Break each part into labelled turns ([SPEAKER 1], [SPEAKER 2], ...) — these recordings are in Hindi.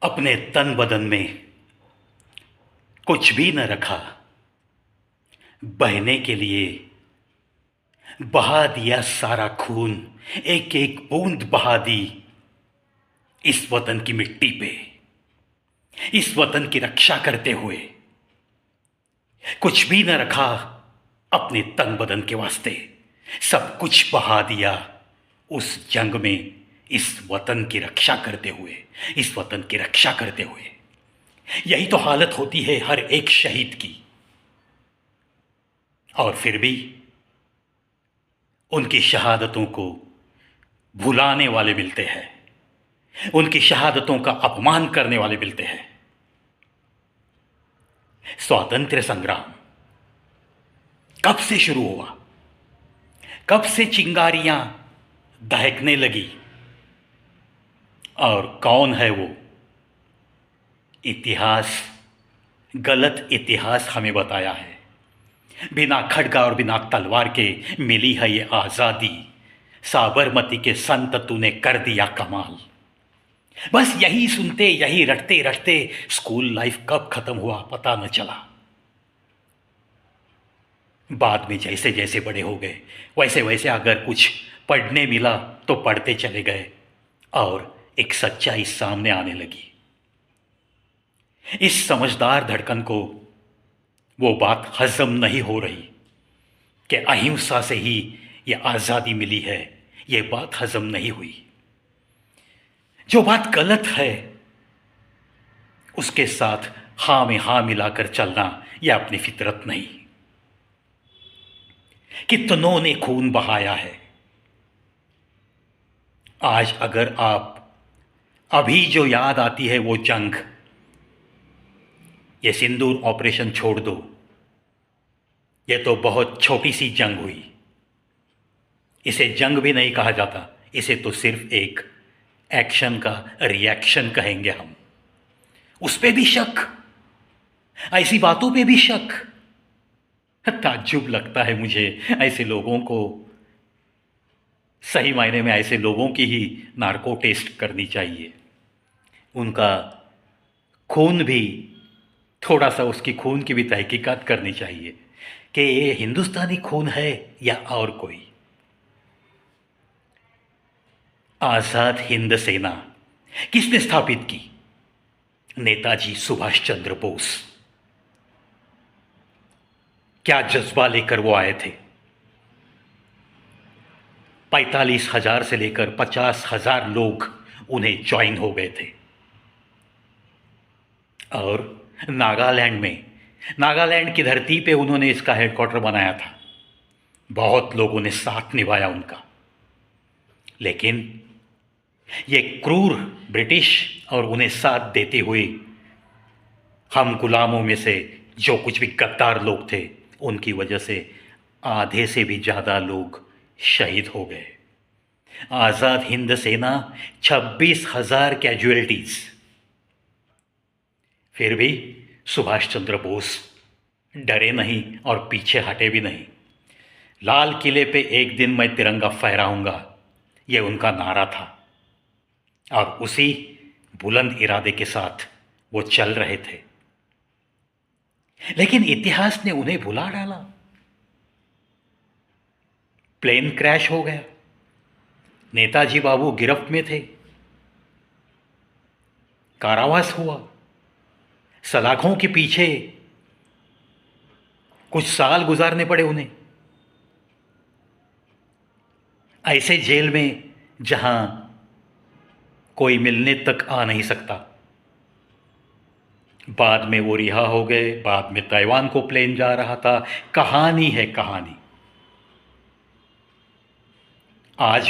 [SPEAKER 1] अपने तन बदन में कुछ भी न रखा, बहने के लिए बहा दिया सारा खून, एक एक बूंद बहा दी इस वतन की मिट्टी पे। इस वतन की रक्षा करते हुए कुछ भी न रखा अपने तन बदन के वास्ते, सब कुछ बहा दिया उस जंग में, इस वतन की रक्षा करते हुए, इस वतन की रक्षा करते हुए। यही तो हालत होती है हर एक शहीद की। और फिर भी उनकी शहादतों को भुलाने वाले मिलते हैं, उनकी शहादतों का अपमान करने वाले मिलते हैं। स्वातंत्र्य संग्राम कब से शुरू हुआ, कब से चिंगारियां दहकने लगी, और कौन है वो? इतिहास, गलत इतिहास हमें बताया है। बिना खड़गा और बिना तलवार के मिली है ये आजादी, साबरमती के संत तूने कर दिया कमाल। बस यही सुनते, यही रटते रटते स्कूल लाइफ कब खत्म हुआ पता न चला। बाद में जैसे जैसे बड़े हो गए, वैसे वैसे अगर कुछ पढ़ने मिला तो पढ़ते चले गए, और एक सच्चाई सामने आने लगी। इस समझदार धड़कन को वो बात हजम नहीं हो रही कि अहिंसा से ही ये आज़ादी मिली है। ये बात हजम नहीं हुई। जो बात गलत है उसके साथ हाँ में हाँ मिलाकर चलना यह अपनी फितरत नहीं। कितनों ने खून बहाया है। आज अगर आप अभी जो याद आती है वो जंग, ये सिंदूर ऑपरेशन छोड़ दो, ये तो बहुत छोटी सी जंग हुई। इसे जंग भी नहीं कहा जाता, इसे तो सिर्फ एक एक्शन का रिएक्शन कहेंगे हम। उस पे भी शक, ऐसी बातों पे भी शक। ताज्जुब लगता है मुझे ऐसे लोगों को। सही मायने में ऐसे लोगों की ही नार्को टेस्ट करनी चाहिए। उनका खून भी, थोड़ा सा उसकी खून की भी तहकीकात करनी चाहिए कि ये हिंदुस्तानी खून है या और कोई। आजाद हिंद सेना किसने स्थापित की? नेताजी सुभाष चंद्र बोस। क्या जज्बा लेकर वो आए थे? 45,000 से लेकर 50,000 लोग उन्हें ज्वाइन हो गए थे। और नागालैंड में, नागालैंड की धरती पे उन्होंने इसका हेडक्वार्टर बनाया था। बहुत लोगों ने साथ निभाया उनका। लेकिन ये क्रूर ब्रिटिश और उन्हें साथ देते हुए हम गुलामों में से जो कुछ भी गद्दार लोग थे, उनकी वजह से आधे से भी ज़्यादा लोग शहीद हो गए। आज़ाद हिंद सेना, 26,000 कैजुअलिटीज। फिर भी सुभाष चंद्र बोस डरे नहीं और पीछे हटे भी नहीं। लाल किले पे एक दिन मैं तिरंगा फहराऊंगा, यह उनका नारा था। और उसी बुलंद इरादे के साथ वो चल रहे थे। लेकिन इतिहास ने उन्हें भुला डाला। प्लेन क्रैश हो गया, नेताजी बाबू गिरफ्त में थे, कारावास हुआ, सलाखों के पीछे कुछ साल गुजारने पड़े उन्हें, ऐसे जेल में जहां कोई मिलने तक आ नहीं सकता। बाद में वो रिहा हो गए, बाद में ताइवान को प्लेन जा रहा था। कहानी है कहानी। आज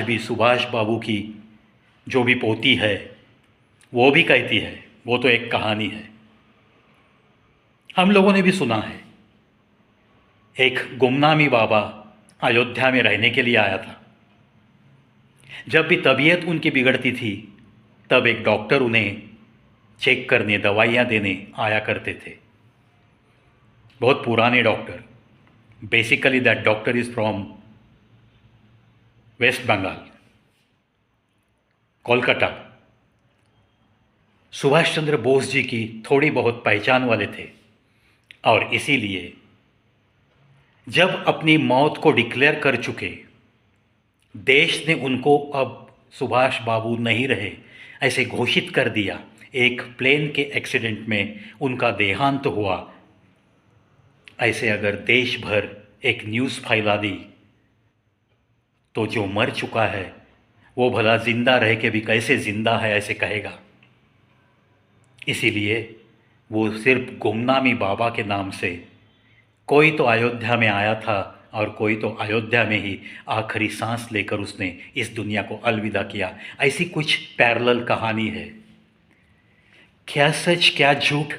[SPEAKER 1] भी सुभाष बाबू की जो भी पोती है वो भी कहती है वो तो एक कहानी है। हम लोगों ने भी सुना है, एक गुमनामी बाबा अयोध्या में रहने के लिए आया था। जब भी तबीयत उनकी बिगड़ती थी तब एक डॉक्टर उन्हें चेक करने, दवाइयाँ देने आया करते थे। बहुत पुराने doctor. Basically that doctor is from West Bengal, Kolkata. Subhash Chandra Bose ji की थोड़ी बहुत पहचान वाले थे और इसीलिए जब अपनी मौत को डिक्लेयर कर चुके, देश ने उनको अब सुभाष बाबू नहीं रहे ऐसे घोषित कर दिया। एक प्लेन के एक्सीडेंट में उनका देहांत हुआ। ऐसे अगर देश भर एक न्यूज़ फैला दी तो जो मर चुका है वो भला जिंदा रह के भी कैसे जिंदा है ऐसे कहेगा। इसीलिए वो सिर्फ गुमनामी बाबा के नाम से, कोई तो अयोध्या में आया था और कोई तो अयोध्या में ही आखिरी सांस लेकर उसने इस दुनिया को अलविदा किया, ऐसी कुछ पैरेलल कहानी है। क्या सच क्या झूठ,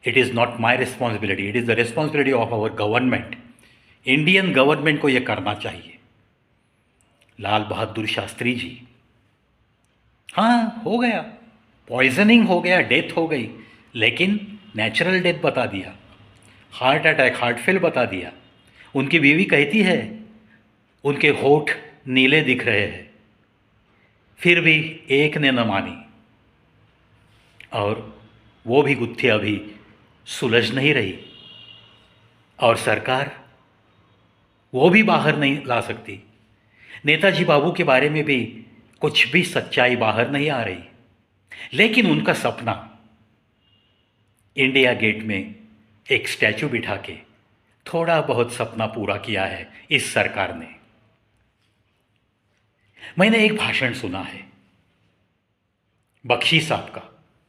[SPEAKER 1] it is not my responsibility, it is the responsibility of our government. Indian government को यह करना चाहिए। लाल बहादुर शास्त्री जी, हाँ हो गया, पॉइजनिंग हो गया, डेथ हो गई, लेकिन नेचुरल डेथ बता दिया, हार्ट अटैक, हार्ट फेल बता दिया। उनकी बीवी कहती है उनके होठ नीले दिख रहे हैं, फिर भी एक ने न मानी और वो भी गुत्थी अभी सुलझ नहीं रही और सरकार वो भी बाहर नहीं ला सकती। नेताजी बाबू के बारे में भी कुछ भी सच्चाई बाहर नहीं आ रही, लेकिन उनका सपना इंडिया गेट में एक स्टैचू बिठा के थोड़ा बहुत सपना पूरा किया है इस सरकार ने। मैंने एक भाषण सुना है बख्शी साहब का,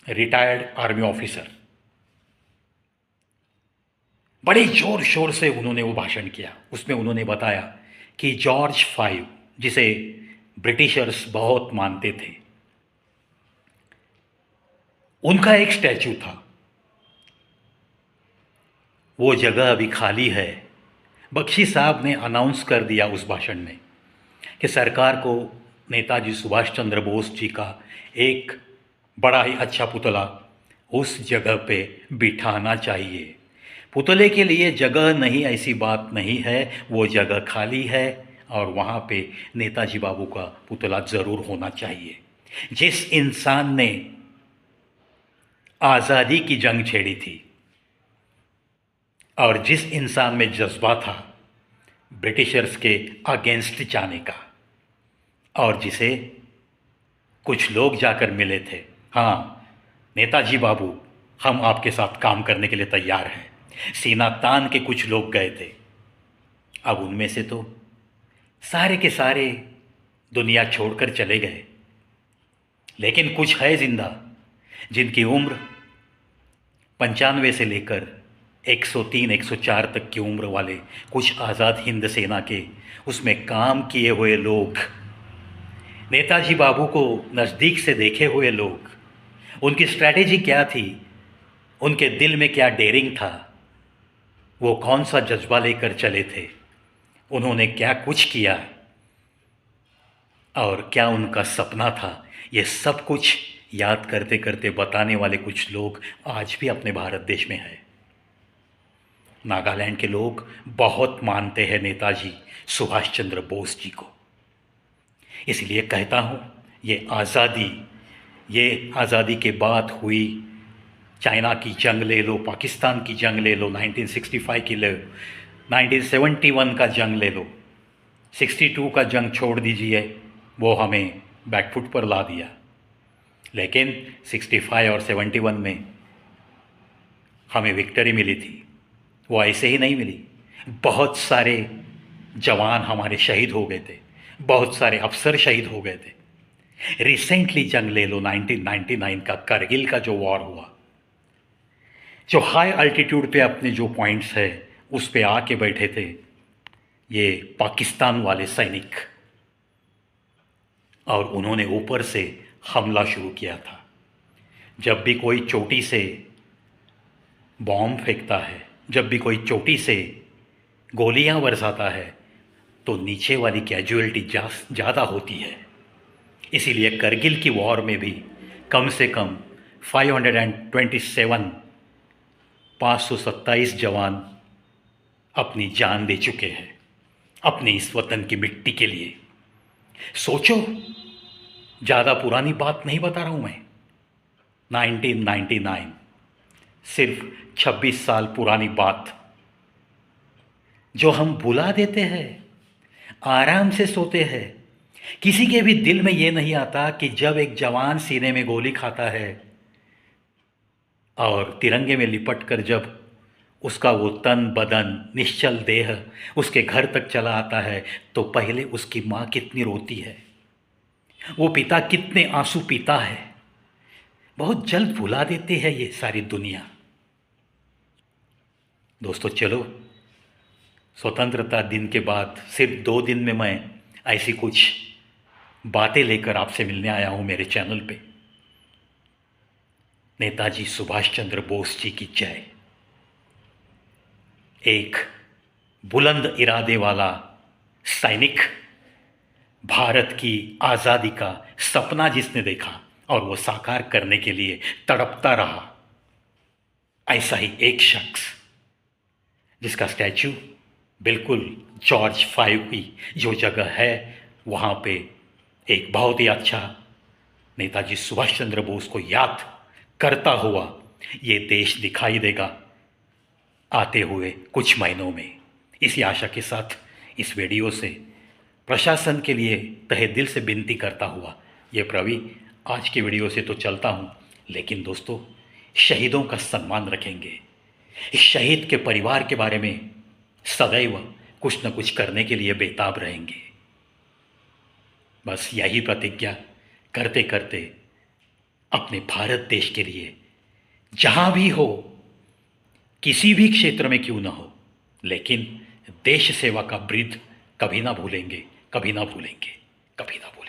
[SPEAKER 1] रिटायर्ड आर्मी ऑफिसर, बड़े जोर शोर से उन्होंने वो भाषण किया। उसमें उन्होंने बताया कि जॉर्ज V, जिसे ब्रिटिशर्स बहुत मानते थे, उनका एक स्टैचू था, वो जगह अभी खाली है। बख्शी साहब ने अनाउंस कर दिया उस भाषण में कि सरकार को नेताजी सुभाष चंद्र बोस जी का एक बड़ा ही अच्छा पुतला उस जगह पे बिठाना चाहिए। पुतले के लिए जगह नहीं ऐसी बात नहीं है, वो जगह खाली है और वहाँ पे नेताजी बाबू का पुतला ज़रूर होना चाहिए। जिस इंसान ने आज़ादी की जंग छेड़ी थी और जिस इंसान में जज्बा था ब्रिटिशर्स के अगेंस्ट जाने का, और जिसे कुछ लोग जाकर मिले थे, हाँ नेताजी बाबू हम आपके साथ काम करने के लिए तैयार हैं, सीना तान के कुछ लोग गए थे। अब उनमें से तो सारे के सारे दुनिया छोड़कर चले गए, लेकिन कुछ है जिंदा जिनकी उम्र 95 से लेकर 103 104 तक की उम्र वाले कुछ आज़ाद हिंद सेना के उसमें काम किए हुए लोग, नेताजी बाबू को नज़दीक से देखे हुए लोग, उनकी स्ट्रैटेजी क्या थी, उनके दिल में क्या डेयरिंग था, वो कौन सा जज्बा लेकर चले थे, उन्होंने क्या कुछ किया और क्या उनका सपना था, ये सब कुछ याद करते करते बताने वाले कुछ लोग आज भी अपने भारत देश में हैं। नागालैंड के लोग बहुत मानते हैं नेताजी सुभाष चंद्र बोस जी को। इसलिए कहता हूँ ये आज़ादी के बाद हुई, चाइना की जंग ले लो, पाकिस्तान की जंग ले लो, 1965 की ले लो, 1971 का जंग ले लो, 62 का जंग छोड़ दीजिए, वो हमें बैकफुट पर ला दिया, लेकिन 65 और 71 में हमें विक्ट्री मिली थी। वो ऐसे ही नहीं मिली, बहुत सारे जवान हमारे शहीद हो गए थे, बहुत सारे अफसर शहीद हो गए थे। रिसेंटली जंग ले लो 1999 का करगिल का जो वॉर हुआ, जो हाई अल्टीट्यूड पे अपने जो पॉइंट्स है उस पे आके बैठे थे ये पाकिस्तान वाले सैनिक, और उन्होंने ऊपर से हमला शुरू किया था। जब भी कोई चोटी से बॉम्ब फेंकता है, जब भी कोई चोटी से गोलियां बरसाता है, तो नीचे वाली कैजुअलिटी ज़्यादा होती है। इसीलिए करगिल की वॉर में भी कम से कम 527 जवान अपनी जान दे चुके हैं अपने इस वतन की मिट्टी के लिए। सोचो, ज़्यादा पुरानी बात नहीं बता रहा हूँ मैं, 1999, सिर्फ 26 साल पुरानी बात जो हम भुला देते हैं, आराम से सोते हैं। किसी के भी दिल में ये नहीं आता कि जब एक जवान सीने में गोली खाता है और तिरंगे में लिपट कर जब उसका वो तन बदन निश्चल देह उसके घर तक चला आता है, तो पहले उसकी माँ कितनी रोती है, वो पिता कितने आंसू पीता है। बहुत जल्द भुला देती है ये सारी दुनिया। दोस्तों चलो, स्वतंत्रता दिन के बाद सिर्फ 2 दिन में मैं ऐसी कुछ बातें लेकर आपसे मिलने आया हूँ मेरे चैनल पे। नेताजी सुभाष चंद्र बोस जी की जय। एक बुलंद इरादे वाला सैनिक, भारत की आज़ादी का सपना जिसने देखा और वो साकार करने के लिए तड़पता रहा, ऐसा ही एक शख्स जिसका स्टैचू बिल्कुल जॉर्ज 5 की जो जगह है वहाँ पे एक बहुत ही अच्छा नेताजी सुभाष चंद्र बोस को याद करता हुआ ये देश दिखाई देगा आते हुए कुछ महीनों में। इसी आशा के साथ इस वीडियो से प्रशासन के लिए तहे दिल से विनती करता हुआ ये प्रवी आज की वीडियो से तो चलता हूँ, लेकिन दोस्तों शहीदों का सम्मान रखेंगे, इस शहीद के परिवार के बारे में सदैव कुछ न कुछ करने के लिए बेताब रहेंगे। बस यही प्रतिज्ञा करते करते अपने भारत देश के लिए जहाँ भी हो, किसी भी क्षेत्र में क्यों ना हो, लेकिन देश सेवा का ब्रीद कभी ना भूलेंगे, कभी ना भूलेंगे, कभी ना भूलेंगे।